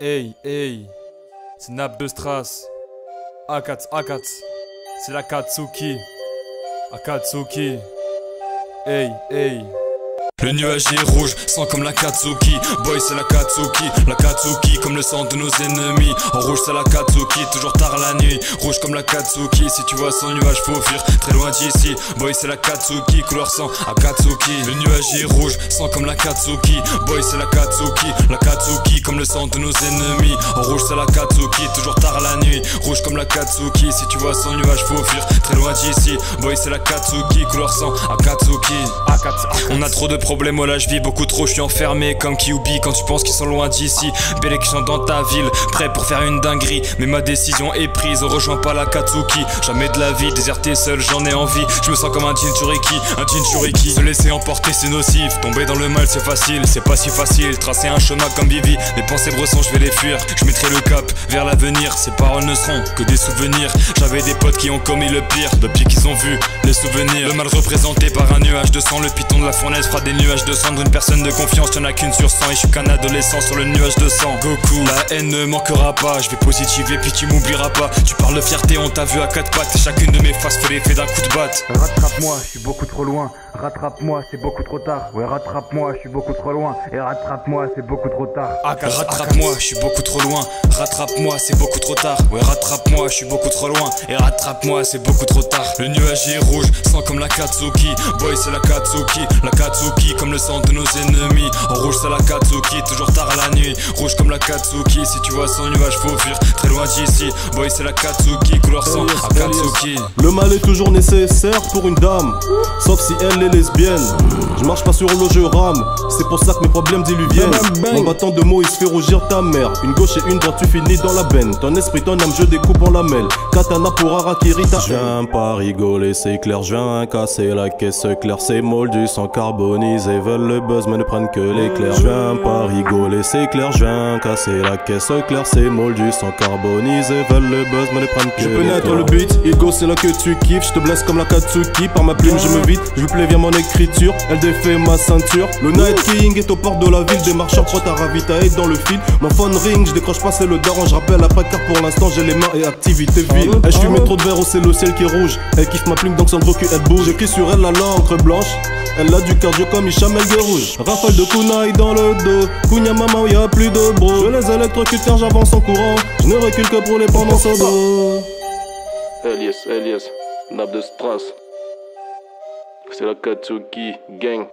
Hey, hey, c'est Nap de Strass. A4, c'est la Katsuki. Akatsuki. Hey, hey. Le nuage est rouge, sang comme la Katsuki. Boy c'est la Katsuki, comme le sang de nos ennemis. En rouge c'est la Katsuki, toujours tard la nuit. Rouge comme la Katsuki, si tu vois son nuage faut fuir très loin d'ici. Boy c'est la Katsuki, couleur sang Akatsuki. Le nuage est rouge, sang comme la Katsuki. Boy c'est la Katsuki, comme le sang de nos ennemis. En rouge c'est la Katsuki, toujours tard la nuit. Rouge comme la Katsuki, si tu vois son nuage faut fuir très loin d'ici. Boy c'est la Katsuki, couleur sang Akatsuki. On a trop de problème, oh là je vis beaucoup trop, je suis enfermé comme Kyubi quand tu penses qu'ils sont loin d'ici. Belle qui sont dans ta ville, prêt pour faire une dinguerie. Mais ma décision est prise, on rejoint pas la Katsuki. Jamais de la vie, déserté seul, j'en ai envie. Je me sens comme un Jinchuriki. Se laisser emporter c'est nocif, tomber dans le mal c'est facile. C'est pas si facile, tracer un chemin comme Bibi. Les pensées bressons, je vais les fuir. Je mettrai le cap vers l'avenir, ces paroles ne seront que des souvenirs. J'avais des potes qui ont commis le pire, depuis qu'ils ont vu les souvenirs. Le mal représenté par un nuage de sang, le python de la fournaise fera des nuages de cendre. Une personne de confiance, y'en a qu'une sur 100. Et je suis qu'un adolescent sur le nuage de sang. Goku, la haine ne manquera pas. Je vais positiver puis tu m'oublieras pas. Tu parles de fierté, on t'a vu à quatre pattes. Et chacune de mes faces fait l'effet d'un coup de batte. Rattrape-moi, je suis beaucoup trop loin. Rattrape-moi, c'est beaucoup trop tard. Ouais, rattrape-moi, je suis beaucoup trop loin. Et rattrape-moi, c'est beaucoup trop tard. Rattrape-moi, je suis beaucoup trop loin. Rattrape-moi, c'est beaucoup trop tard. Ouais, rattrape-moi, je suis beaucoup trop loin. Et rattrape-moi, c'est beaucoup trop tard. Le nuage est rouge, sang comme la Katsuki. Boy, c'est la Katsuki, comme le sang de nos ennemis. En rouge, c'est la Katsuki, toujours tard la nuit. Rouge comme la Katsuki, si tu vois son nuage, faut fuir très loin d'ici. Boy, c'est la Katsuki, couleur sang Akatsuki. Le mal est toujours nécessaire pour une dame, sauf si elle est lesbienne. Je marche pas sur l'eau, je rame. C'est pour ça que mes problèmes diluviennent. En battant de mots, il se fait rougir ta mère. Une gauche et une droite, tu finis dans la benne. Ton esprit, ton âme, je découpe en lamelles. Katana pour Harakiri ta. Je viens pas rigoler, c'est clair. Je viens casser la caisse claire. Ces moldus sont carbonisés, veulent le buzz mais ne prennent que l'éclair. Je viens pas rigoler, c'est clair. Je viens casser la caisse claire. Ces moldus sont carbonisés, veulent le buzz mais ne prennent que l'éclair. Je pénètre le beat, ego c'est là que tu kiffes. Je te blesse comme la Katsuki, par ma plume je me vide. Je plais via mon écriture, elle défait ma ceinture. Le Night King est aux portes de la ville. Des marcheurs prêts à ravitailler dans le fil. Mon phone ring, je décroche pas c'est le daron. Je rappelle après car pour l'instant j'ai les mains et activité vile. Elle je fume trop de verre, oh c'est le ciel qui est rouge. Elle kiffe ma plume donc sans gros cul elle bouge. J'écris sur elle la l'encre blanche. Elle a du cardio comme Hicham El rouge. Rafale de kunai dans le dos. Kunya mama où y'a plus de bro. Je les électrocute car j'avance en courant. Je ne recule que pour les prendre en solo. Elias, Nap de Strass. C'est la Katsuki gang.